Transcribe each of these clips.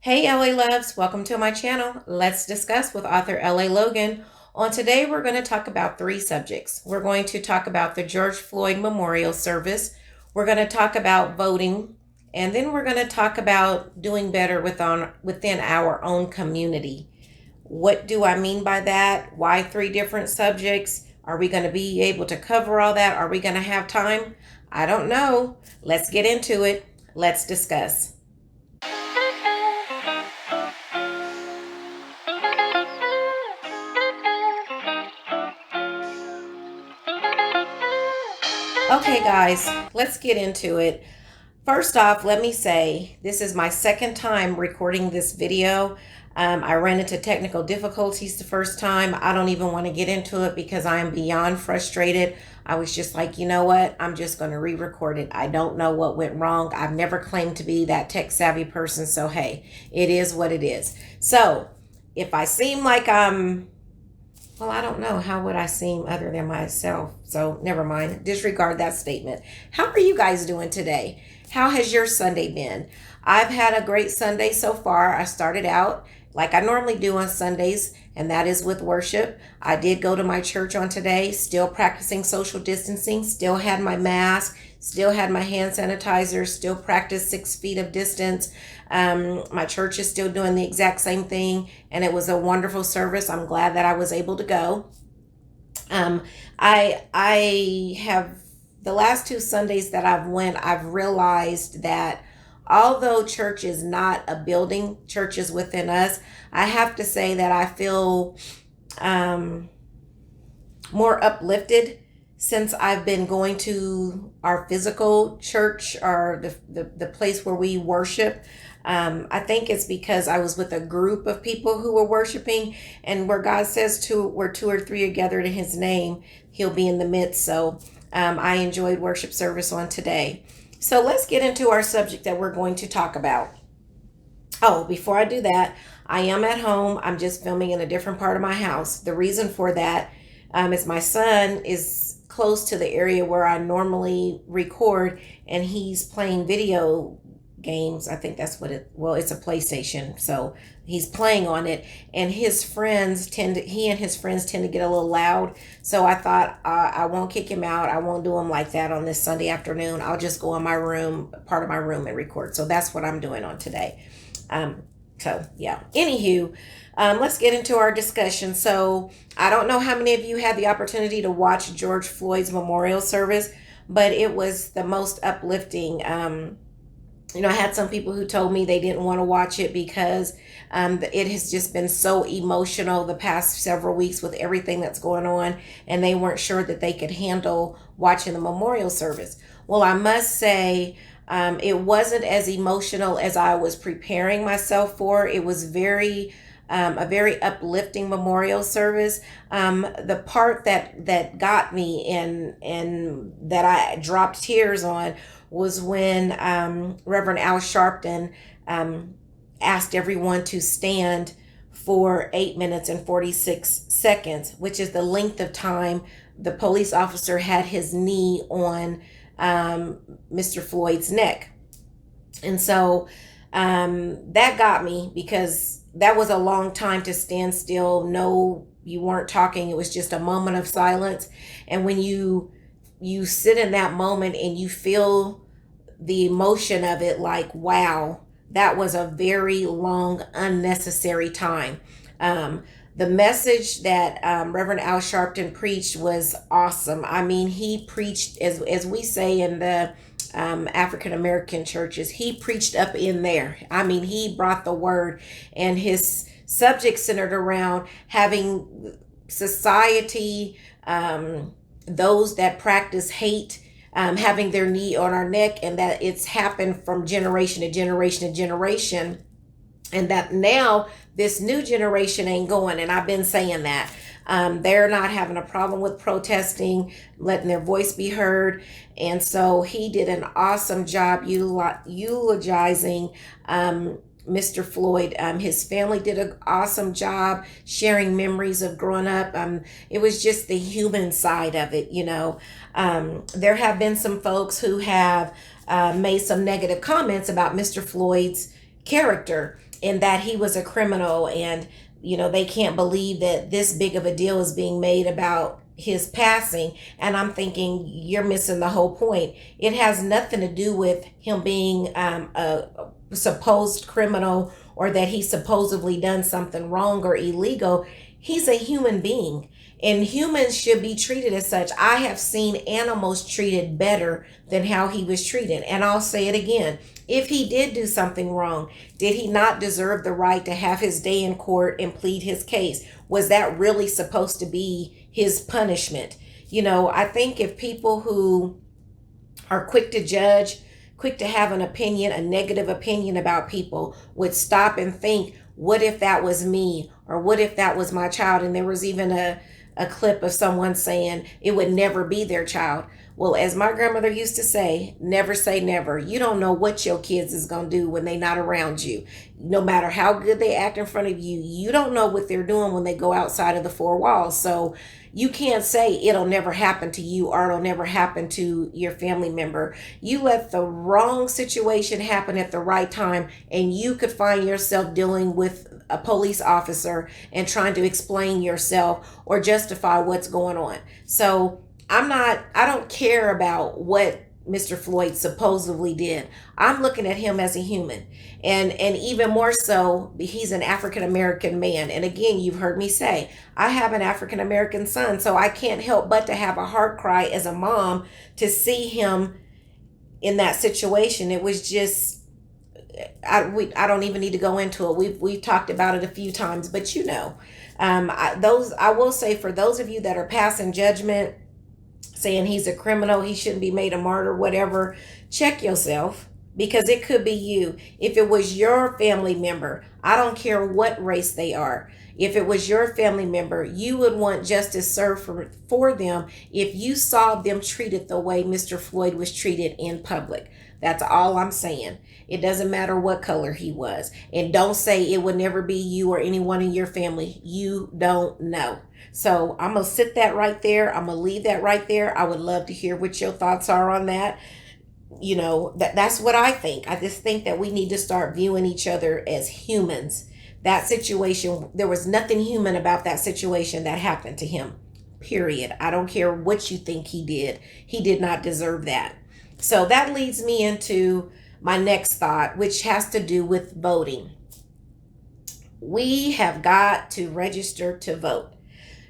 Hey LA Loves, welcome to my channel. Let's discuss with author LA Logan. On today, we're going to talk about three subjects. We're going to talk about the George Floyd Memorial Service. We're going to talk about voting. And then we're going to talk about doing better within our own community. What do I mean by that? Why three different subjects? Are we going to be able to cover all that? Are we going to have time? I don't know. Let's get into it. Let's discuss. Okay, guys, let's get into it. First off, let me say this is my second time recording this video. I ran into technical difficulties the first time. I don't even want to get into it because I am beyond frustrated. I was just like, you know what? I'm just going to re-record it. I don't know what went wrong. I've never claimed to be that tech savvy person. So, hey, it is what it is. So, if I seem like well, I don't know. How would I seem other than myself? So never mind. Disregard that statement. How are you guys doing today? How has your Sunday been? I've had a great Sunday so far. I started out like I normally do on Sundays, and that is with worship. I did go to my church on today, still practicing social distancing, still had my mask, still had my hand sanitizer, still practiced 6 feet of distance. My church is still doing the exact same thing, and it was a wonderful service. I'm glad that I was able to go. I have the last 2 Sundays that I've realized that although church is not a building, church is within us. I have to say that I feel more uplifted since I've been going to our physical church, or the place where we worship. I think it's because I was with a group of people who were worshiping, and where God says where 2 or 3 are gathered in his name, he'll be in the midst. So I enjoyed worship service on today. So let's get into our subject that we're going to talk about. Oh, before I do that, I am at home. I'm just filming in a different part of my house. The reason for that is my son is close to the area where I normally record, and he's playing video games. I think that's what it's a PlayStation. So he's playing on it, and he and his friends tend to get a little loud. So I thought I won't kick him out. I won't do him like that on this Sunday afternoon. I'll just go in my room, part of my room, and record. So that's what I'm doing on today. So yeah, anywho, let's get into our discussion. So I don't know how many of you had the opportunity to watch George Floyd's memorial service, but it was the most uplifting. I had some people who told me they didn't want to watch it because it has just been so emotional the past several weeks with everything that's going on, and they weren't sure that they could handle watching the memorial service. Well, I must say, it wasn't as emotional as I was preparing myself for. It was a very uplifting memorial service. The part that got me and that I dropped tears on was when Reverend Al Sharpton asked everyone to stand for 8 minutes and 46 seconds, which is the length of time the police officer had his knee on Mr. Floyd's neck. And so that got me, because that was a long time to stand still. No, you weren't talking. It was just a moment of silence. And when you sit in that moment and you feel the emotion of it, like, wow, that was a very long, unnecessary time. The message that Reverend Al Sharpton preached was awesome. I mean, he preached, as we say in the African American churches, he preached up in there. I mean, he brought the word, and his subject centered around having society, those that practice hate, having their knee on our neck, and that it's happened from generation to generation to generation, and that now this new generation ain't going. And I've been saying that. They're not having a problem with protesting, letting their voice be heard. And so he did an awesome job eulogizing Mr. Floyd. His family did an awesome job sharing memories of growing up. It was just the human side of it, There have been some folks who have made some negative comments about Mr. Floyd's character. and that he was a criminal, and they can't believe that this big of a deal is being made about his passing. And I'm thinking, you're missing the whole point. It has nothing to do with him being a supposed criminal, or that he supposedly done something wrong or illegal. He's a human being, and humans should be treated as such. I have seen animals treated better than how he was treated. And I'll say it again. If he did do something wrong, did he not deserve the right to have his day in court and plead his case? Was that really supposed to be his punishment? I think if people who are quick to judge, quick to have an opinion, a negative opinion about people, would stop and think, what if that was me? Or what if that was my child? And there was even a clip of someone saying it would never be their child. Well, as my grandmother used to say, never say never. You don't know what your kids is going to do when they're not around you. No matter how good they act in front of you, you don't know what they're doing when they go outside of the four walls. So you can't say it'll never happen to you, or it'll never happen to your family member. You let the wrong situation happen at the right time, and you could find yourself dealing with a police officer and trying to explain yourself or justify what's going on. So I don't care about what Mr. Floyd supposedly did. I'm looking at him as a human. And even more so, he's an African American man. And again, you've heard me say, I have an African American son, so I can't help but to have a heart cry as a mom to see him in that situation. It was just, I don't even need to go into it. We've talked about it a few times, but I will say, for those of you that are passing judgment, saying he's a criminal, he shouldn't be made a martyr, whatever, check yourself, because it could be you. If it was your family member, I don't care what race they are. If it was your family member, you would want justice served for them if you saw them treated the way Mr. Floyd was treated in public. That's all I'm saying. It doesn't matter what color he was. And don't say it would never be you or anyone in your family. You don't know. So I'm going to sit that right there. I'm going to leave that right there. I would love to hear what your thoughts are on that. That's what I think. I just think that we need to start viewing each other as humans. That situation, there was nothing human about that situation that happened to him. Period. I don't care what you think he did. He did not deserve that. So that leads me into my next thought, which has to do with voting. We have got to register to vote,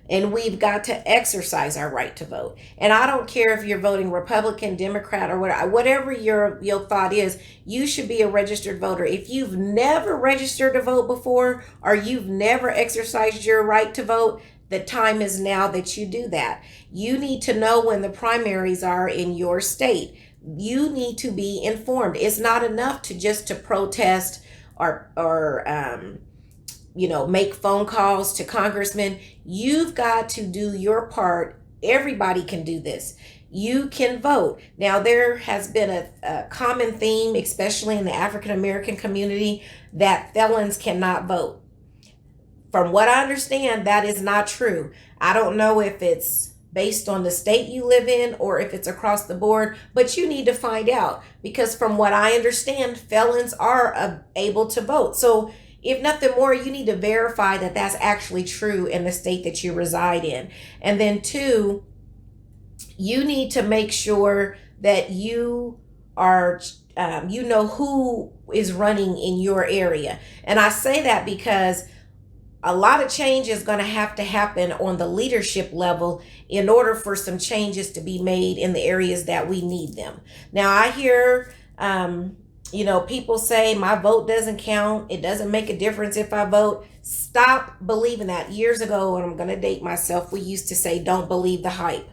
and we've got to exercise our right to vote. And I don't care if you're voting Republican, Democrat, or whatever your thought is, you should be a registered voter. If you've never registered to vote before, or you've never exercised your right to vote, the time is now that you do that. You need to know when the primaries are in your state. You need to be informed. It's not enough to protest or make phone calls to congressmen. You've got to do your part. Everybody can do this. You can vote. Now, there has been a common theme, especially in the African American community, that felons cannot vote. From what I understand, that is not true. I don't know if it's based on the state you live in or if it's across the board, but you need to find out, because from what I understand, felons are able to vote. So if nothing more, you need to verify that that's actually true in the state that you reside in. And then two, you need to make sure that you are, who is running in your area. And I say that because a lot of change is going to happen on the leadership level in order for some changes to be made in the areas that we need them. Now, I hear, people say my vote doesn't count. It doesn't make a difference if I vote. Stop believing that. Years ago, and I'm going to date myself, we used to say, don't believe the hype.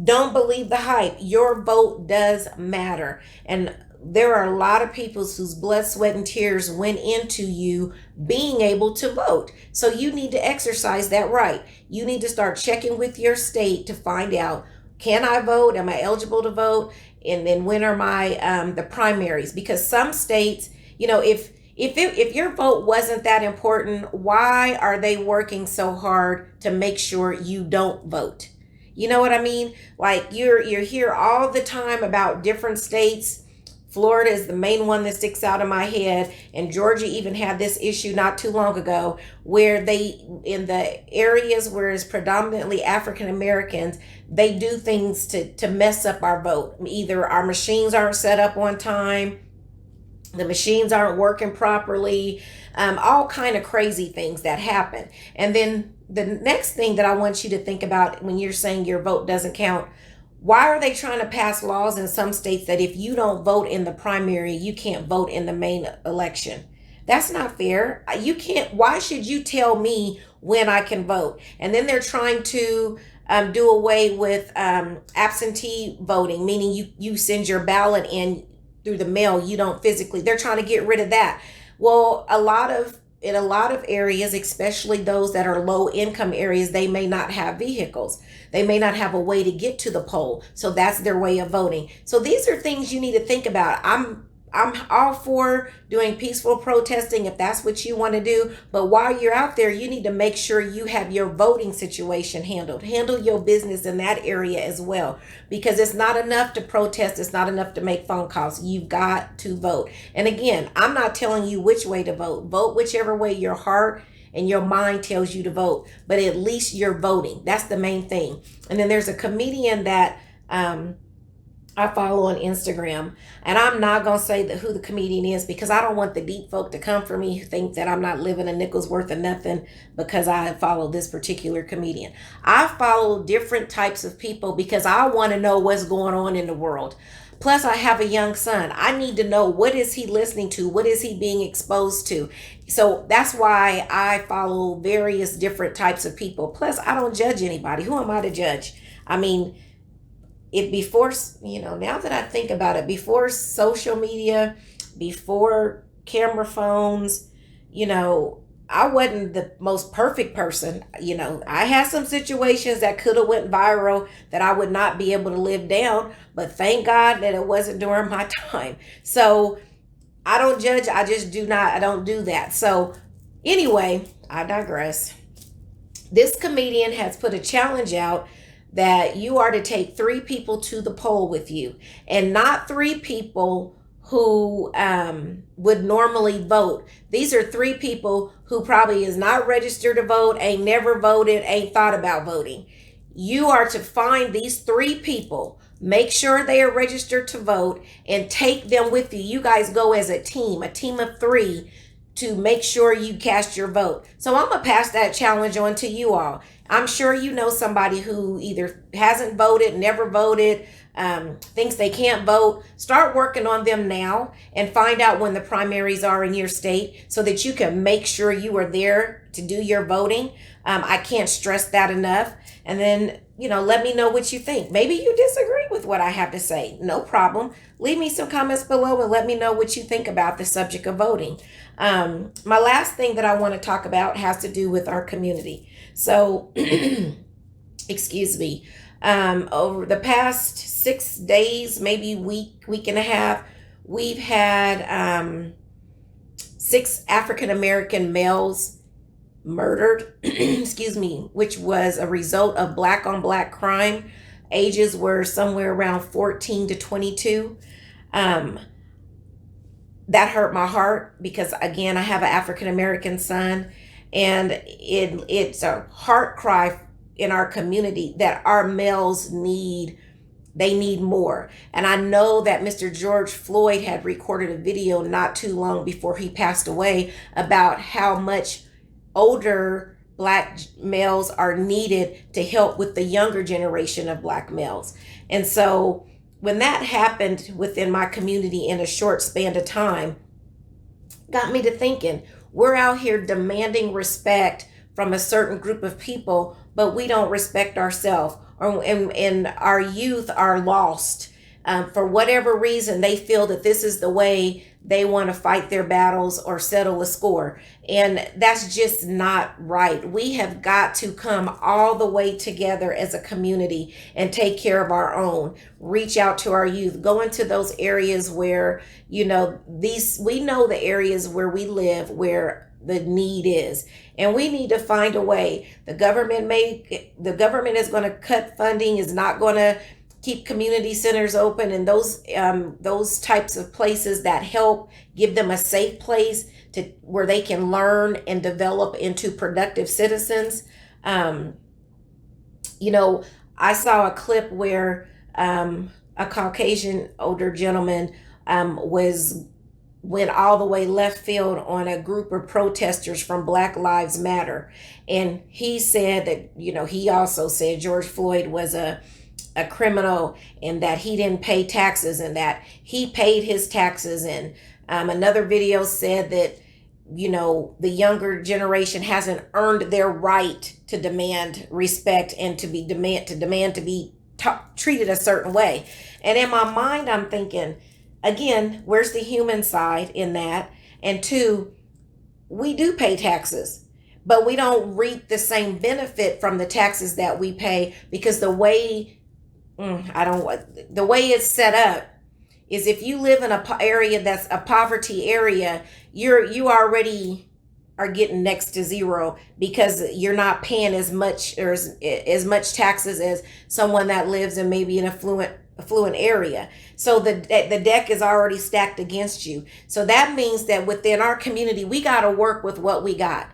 Don't believe the hype. Your vote does matter. And there are a lot of people whose blood, sweat, and tears went into you being able to vote. So you need to exercise that right. You need to start checking with your state to find out, can I vote? Am I eligible to vote? And then when are my the primaries? Because some states, if your vote wasn't that important, why are they working so hard to make sure you don't vote? You know what I mean? Like you're here all the time about different states Florida is the main one that sticks out in my head. And Georgia even had this issue not too long ago where they, in the areas where it's predominantly African Americans, they do things to mess up our vote. Either our machines aren't set up on time, the machines aren't working properly, all kind of crazy things that happen. And then the next thing that I want you to think about when you're saying your vote doesn't count, why are they trying to pass laws in some states that if you don't vote in the primary, you can't vote in the main election? That's not fair. You can't, why should you tell me when I can vote? And then they're trying to do away with absentee voting, meaning you send your ballot in through the mail, you don't physically, they're trying to get rid of that. Well, in a lot of areas, especially those that are low income areas, they may not have vehicles. They may not have a way to get to the poll. So that's their way of voting. So these are things you need to think about. I'm all for doing peaceful protesting if that's what you want to do. But while you're out there, you need to make sure you have your voting situation handled. Handle your business in that area as well. Because it's not enough to protest. It's not enough to make phone calls. You've got to vote. And again, I'm not telling you which way to vote. Vote whichever way your heart and your mind tells you to vote. But at least you're voting. That's the main thing. And then there's a comedian that I follow on Instagram, and I'm not going to say who the comedian is because I don't want the deep folk to come for me who think that I'm not living a nickel's worth of nothing because I follow this particular comedian. I follow different types of people because I want to know what's going on in the world. Plus, I have a young son. I need to know, what is he listening to? What is he being exposed to? So that's why I follow various different types of people. Plus, I don't judge anybody. Who am I to judge? I mean, if before, now that I think about it, before social media, before camera phones, I wasn't the most perfect person. I had some situations that could have went viral that I would not be able to live down, but thank God that it wasn't during my time. So I don't judge. I don't do that. So anyway, I digress. This comedian has put a challenge out that you are to take 3 people to the poll with you, and not 3 people who would normally vote. These are 3 people who probably is not registered to vote, ain't never voted, ain't thought about voting. You are to find these 3 people, make sure they are registered to vote, and take them with you. You guys go as a team of 3 to make sure you cast your vote. So I'm going to pass that challenge on to you all. I'm sure you know somebody who either hasn't voted, never voted, thinks they can't vote. Start working on them now and find out when the primaries are in your state so that you can make sure you are there to do your voting. I can't stress that enough. And then, let me know what you think. Maybe you disagree with what I have to say. No problem. Leave me some comments below and let me know what you think about the subject of voting. My last thing that I want to talk about has to do with our community. So, excuse me, over the past 6 days, maybe week and a half, we've had 6 African-American males murdered, excuse me, which was a result of black on black crime. Ages were somewhere around 14 to 22. That hurt my heart because, again, I have an African-American son, and it's a heart cry in our community that our males need more. And I know that Mr. George Floyd had recorded a video not too long before he passed away about how much older black males are needed to help with the younger generation of black males. And so when that happened within my community in a short span of time, got me to thinking, we're out here demanding respect from a certain group of people, but we don't respect ourselves, and our youth are lost. For whatever reason, they feel that this is the way they want to fight their battles or settle a score. And that's just not right. We have got to come all the way together as a community and take care of our own. Reach out to our youth. Go into those areas where, we know the areas where we live, where the need is. And we need to find a way. The government is going to cut funding, is not going to keep community centers open and those types of places that help give them a safe place to where they can learn and develop into productive citizens. Um, you know, I saw a clip where a Caucasian older gentleman was went all the way left field on a group of protesters from Black Lives Matter. And he said that, he also said George Floyd was a criminal and that he didn't pay taxes and that he paid his taxes. And another video said that, the younger generation hasn't earned their right to demand respect and to demand to be treated a certain way. And in my mind, I'm thinking, again, where's the human side in that? And two, we do pay taxes, but we don't reap the same benefit from the taxes that we pay because the way it's set up is if you live in a area that's a poverty area, you already are getting next to zero because you're not paying as much or as much taxes as someone that lives in maybe an affluent area. So the deck is already stacked against you. So that means that within our community, we got to work with what we got.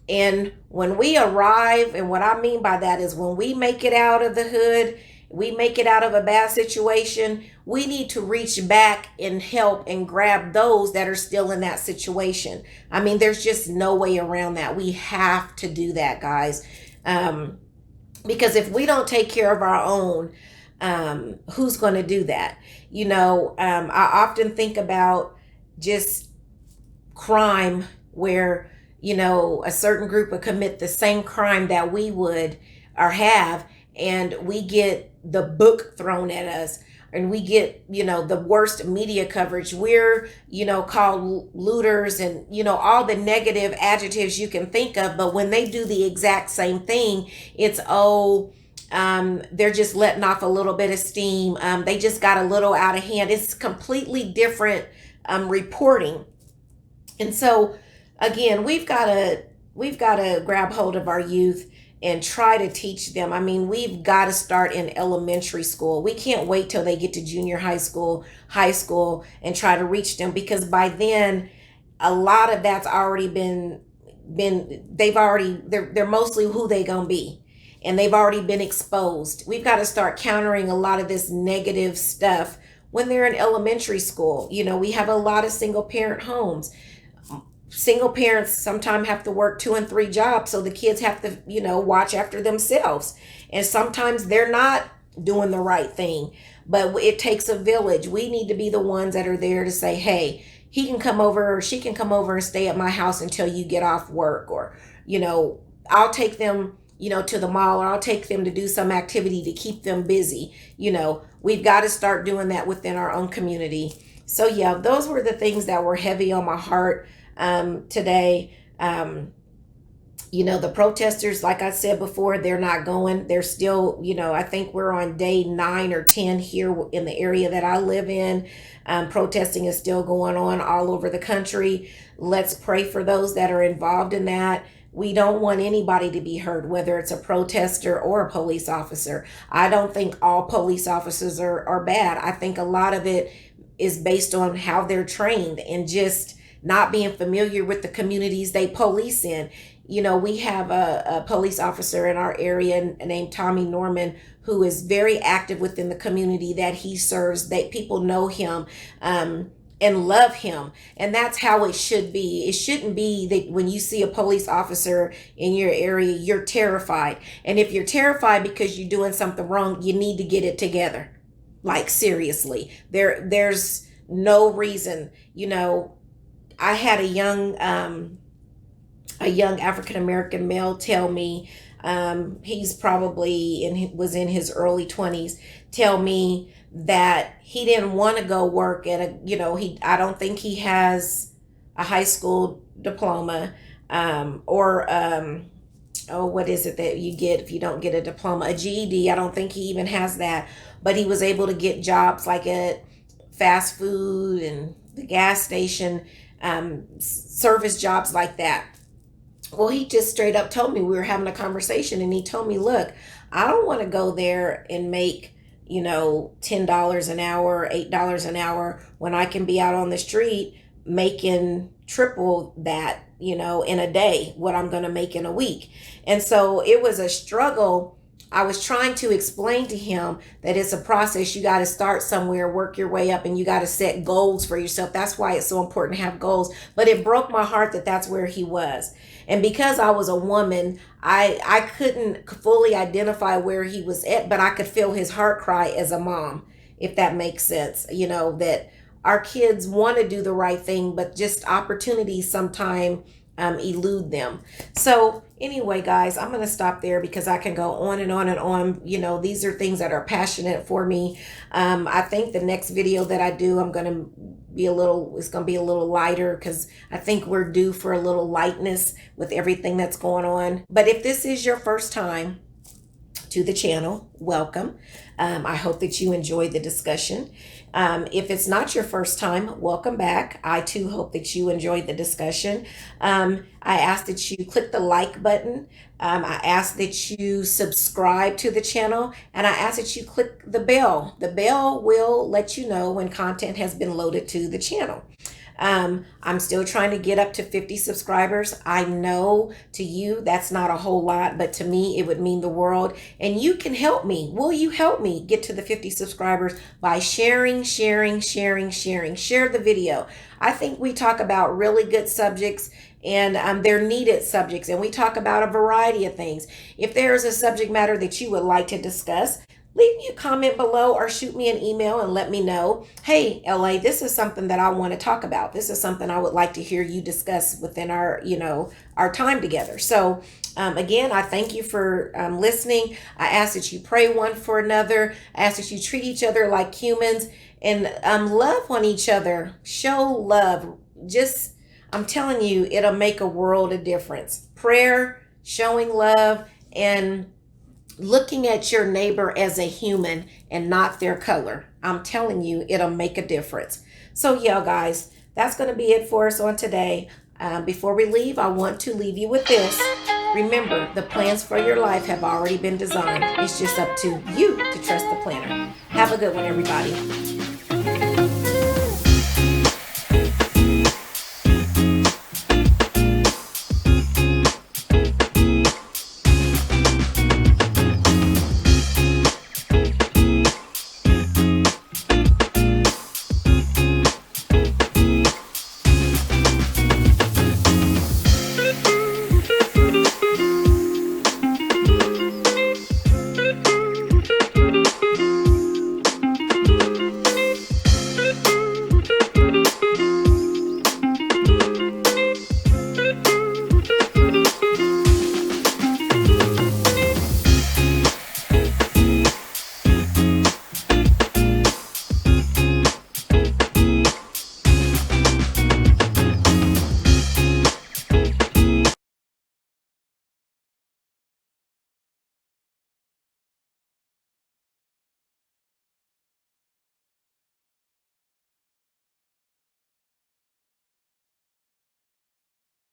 And when we arrive, and what I mean by that is when we make it out of the hood, we make it out of a bad situation, we need to reach back and help and grab those that are still in that situation. I mean, there's just no way around that. We have to do that, guys. Because if we don't take care of our own, who's going to do that? I often think about just crime where, a certain group would commit the same crime that we would or have, and we get the book thrown at us and we get, the worst media coverage. We're, called looters and, all the negative adjectives you can think of. But when they do the exact same thing, it's, they're just letting off a little bit of steam. They just got a little out of hand. It's completely different reporting. And so again, we've got to grab hold of our youth and try to teach them. I mean, we've got to start in elementary school. We can't wait till they get to junior high school, and try to reach them, because by then a lot of that's already they're mostly who they gonna be, and they've already been exposed. We've got to start countering a lot of this negative stuff when they're in elementary school. We have a lot of single parent homes. Single parents sometimes have to work 2 and 3 jobs, so the kids have to, watch after themselves. And sometimes they're not doing the right thing, but it takes a village. We need to be the ones that are there to say, hey, he can come over or she can come over and stay at my house until you get off work. Or, I'll take them, to the mall, or I'll take them to do some activity to keep them busy. We've got to start doing that within our own community. So yeah, those were the things that were heavy on my heart today. The protesters, like I said before, they're not going. They're still, I think we're on day 9 or 10 here in the area that I live in. Protesting is still going on all over the country. Let's pray for those that are involved in that. We don't want anybody to be hurt, whether it's a protester or a police officer. I don't think all police officers are bad. I think a lot of it is based on how they're trained and just not being familiar with the communities they police in. We have a police officer in our area named Tommy Norman, who is very active within the community that he serves. That people know him and love him. And that's how it should be. It shouldn't be that when you see a police officer in your area, you're terrified. And if you're terrified because you're doing something wrong, you need to get it together. Like, seriously, there's no reason. I had a young African-American male tell me, he's probably was in his early 20s, tell me that he didn't want to go work at I don't think he has a high school diploma, what is it that you get if you don't get a diploma? A GED. I don't think he even has that, but he was able to get jobs like at fast food and the gas station, service jobs like that. Well, he just straight up told me, we were having a conversation, and he told me, look, I don't want to go there and make $10 an hour, $8 an hour, when I can be out on the street making triple that, in a day, what I'm going to make in a week. And so it was a struggle. I was trying to explain to him that it's a process. You got to start somewhere, work your way up, and you got to set goals for yourself. That's why it's so important to have goals. But it broke my heart that that's where he was. And because I was a woman, I couldn't fully identify where he was at, but I could feel his heart cry as a mom, if that makes sense. That our kids want to do the right thing, but just opportunities sometimes elude them. So anyway, guys, I'm going to stop there because I can go on and on and on. These are things that are passionate for me. I think the next video that I do, it's going to be a little lighter because I think we're due for a little lightness with everything that's going on. But if this is your first time to the channel, welcome. I hope that you enjoyed the discussion. If it's not your first time, welcome back. I too hope that you enjoyed the discussion. I ask that you click the like button. I ask that you subscribe to the channel, and I ask that you click the bell. The bell will let you know when content has been loaded to the channel. I'm still trying to get up to 50 subscribers. I know to you that's not a whole lot, but to me it would mean the world. And you can help me. Will you help me get to the 50 subscribers by sharing? Share the video. I think we talk about really good subjects, and they're needed subjects, and we talk about a variety of things. If there is a subject matter that you would like to discuss, leave me a comment below or shoot me an email and let me know, hey, LA, this is something that I want to talk about. This is something I would like to hear you discuss within our time together. So again, I thank you for listening. I ask that you pray one for another. I ask that you treat each other like humans and love on each other. Show love. I'm telling you, it'll make a world of difference. Prayer, showing love, and looking at your neighbor as a human and not their color. I'm telling you, it'll make a difference. So yeah, guys, that's going to be it for us on today. Before we leave, I want to leave you with this. Remember, the plans for your life have already been designed. It's just up to you to trust the planner. Have a good one, everybody.